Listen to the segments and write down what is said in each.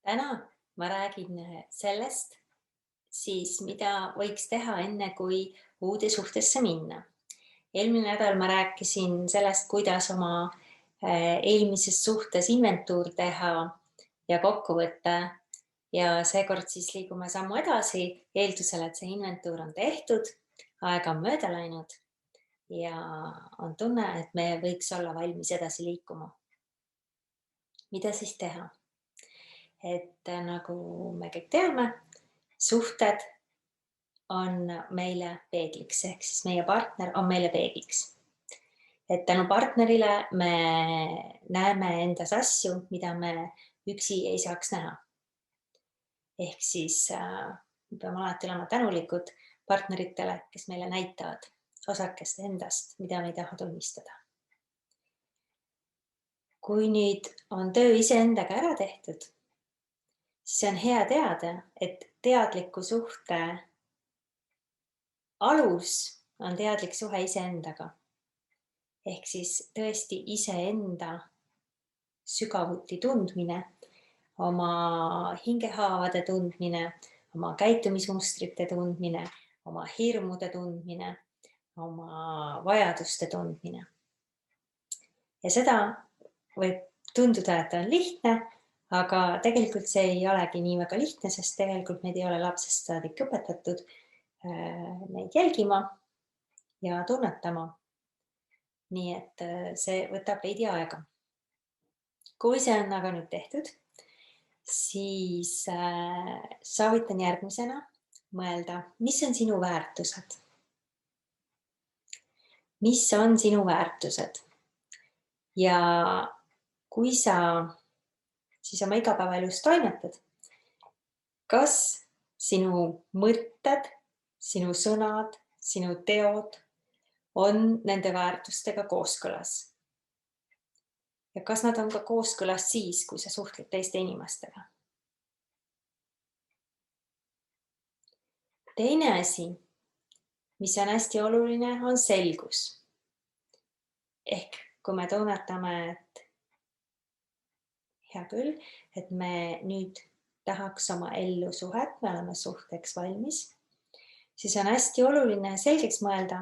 Täna ma räägin sellest, mida võiks teha enne, kui uude suhtesse minna. Eelmine nädal ma rääkisin sellest, kuidas oma eelmises suhtes inventuur teha ja kokkuvõte ja seekord siis liigume sammu edasi, eeldusel, et see inventuur on tehtud, aega on mööda läinud ja on tunne, et me võiks olla valmis edasi liikuma. Mida siis teha? Nagu me kõik teame, suhted on meile peegliks, ehk siis meie partner on meile peegliks. Et tänu partnerile me näeme endas asju, mida me üksi ei saaks näha. Ehk siis me peame alati olema tänulikud partneritele, kes meile näitavad osakest endast, mida me ei taha tunnistada. Kui nüüd on töö iseendaga ära tehtud, siis on hea teada, et teadliku suhte alus on teadlik suhe iseendaga. Ehk siis tõesti iseenda sügavuti tundmine, oma hingehaavade tundmine, oma käitumismustrite tundmine, oma hirmude tundmine, oma vajaduste tundmine. Ja seda võib tunduda, et on lihtne, aga tegelikult see ei olegi nii väga lihtne, sest tegelikult meid ei ole lapsest saadik õpetatud neid jälgima ja tunnetama. Nii et see võtab veidi aega. Kui see on aga nüüd tehtud, siis soovitan järgmisena mõelda, mis on sinu väärtused? Mis on sinu väärtused? Ja kui sa siis oma igapäevaelus toimetad, kas sinu mõtted, sinu sõnad, sinu teod on nende väärtustega kooskõlas? Ja kas nad on ka kooskõlas siis, kui sa suhtled teiste inimestega? Teine asi, mis on hästi oluline, on selgus. Ehk kui me tunnetame, et hea küll, et me nüüd tahaks oma ellu suhet, me oleme suhteks valmis, siis on hästi oluline selgeks mõelda,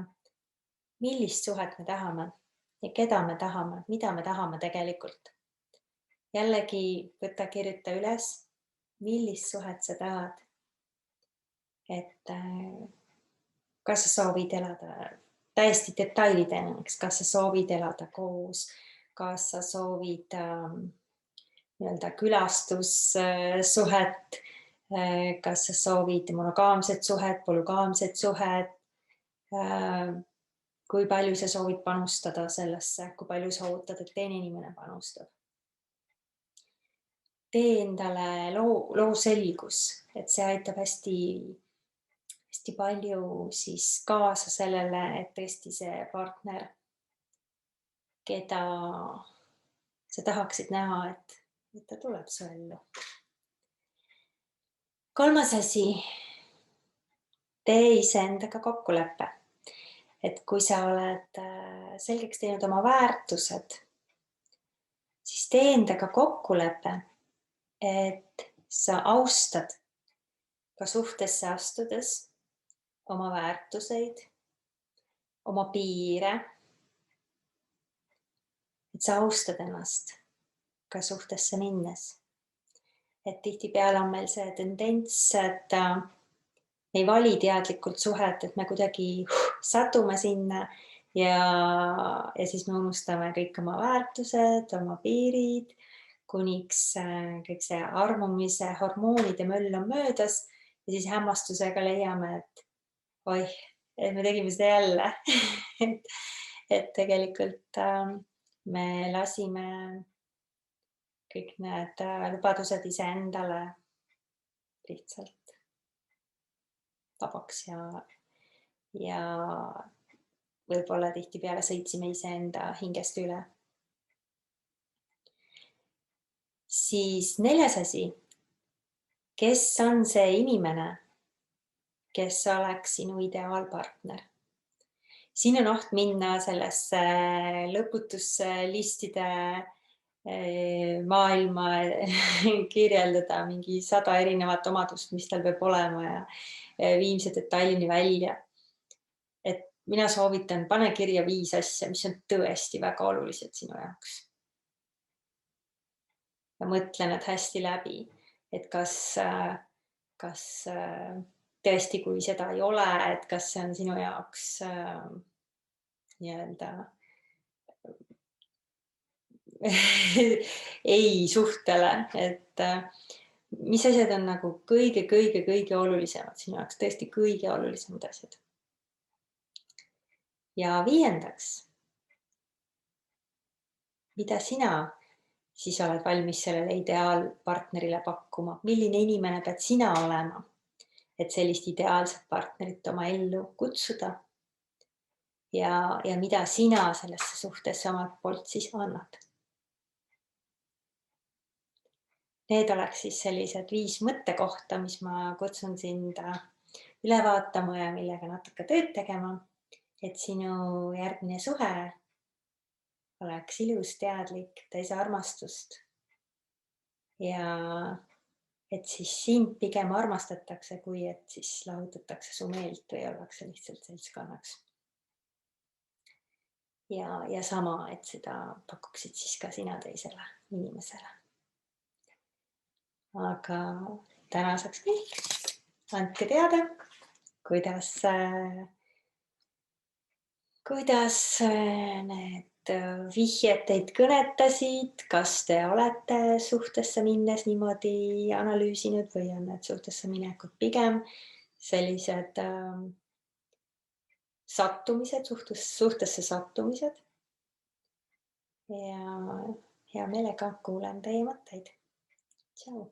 millist suhet me tahame ja keda me tahame, mida me tahame tegelikult. Jällegi võta, kirjuta üles, millist suhet sa tahad. Et kas sa soovid elada täiesti detailideni, kas sa soovid elada koos, kas sa soovid nii-öelda külastussuhet, kas sa soovid monogaamset suhet, polügaamset suhet, kui palju sa soovid panustada sellesse, kui palju sa ootad, et teine inimene panustab. Tee endale loo selgus, et see aitab hästi palju siis kaasa sellele, et tõesti see partner, keda sa tahaksid näha, et ta tuleb su ellu. Kolmas asi, tee iseendaga kokkulepe. Et kui sa oled selgeks teinud oma väärtused, siis tee endaga kokkulepe, et sa austad ka suhtesse astudes oma väärtuseid, oma piire, et sa austad ennast ka suhtesse minnes. Et tihtipeale on meil see tendents, et me ei vali teadlikult suhet, et me kuidagi satume sinna ja siis me unustame kõik oma väärtused, oma piirid, kuniks kõik see armumise, hormoonide möll on möödas ja siis hämmastusega leiame, et oih, et me tegime seda jälle. et tegelikult me lasime kõik need lubadused iseendale lihtsalt vabaks ja võib-olla tihtipeale sõitsime iseenda hingest üle. Siis 4. asi, kes on see inimene, kes oleks sinu ideaalpartner? Siin on oht minna sellesse lõputusse listide maailma kirjeldada mingi 100 erinevat omadust, mis tal peab olema ja viimse detailini välja. Et mina soovitan, pane kirja 5 asja, mis on tõesti väga olulised sinu jaoks. Ja mõtle need hästi läbi, et kas tõesti, kui seda ei ole, et kas see on sinu jaoks nii-öelda ei suhtele, et mis asjad on nagu kõige olulisemad sinu jaoks, tõesti kõige olulisemad asjad. Ja 5. mida sina siis oled valmis sellele ideaalpartnerile pakkuma, milline inimene pead sina olema, et sellist ideaalset partnerit oma ellu kutsuda ja mida sina sellesse suhtesse omalt poolt siis annad. Need oleks siis sellised 5 mõttekohta, mis ma kutsun sind üle vaatama ja millega natuke tööd tegema, et sinu järgmine suhe oleks ilus, teadlik, täis armastust ja et siis sind pigem armastatakse, kui et siis lahutatakse su meelt või ollakse lihtsalt seltskonnaks. Ja sama, et seda pakuksid siis ka sina teisele inimesele. Aga tänaseks kõik. Andke teada, kuidas need vihjed teid kõnetasid, kas te olete suhtesse minnes niimoodi analüüsinud või on need suhtesse minekud pigem sellised sattumised, suhtesse sattumised. Ja hea meelega kuulen teie mõtteid. Tšau.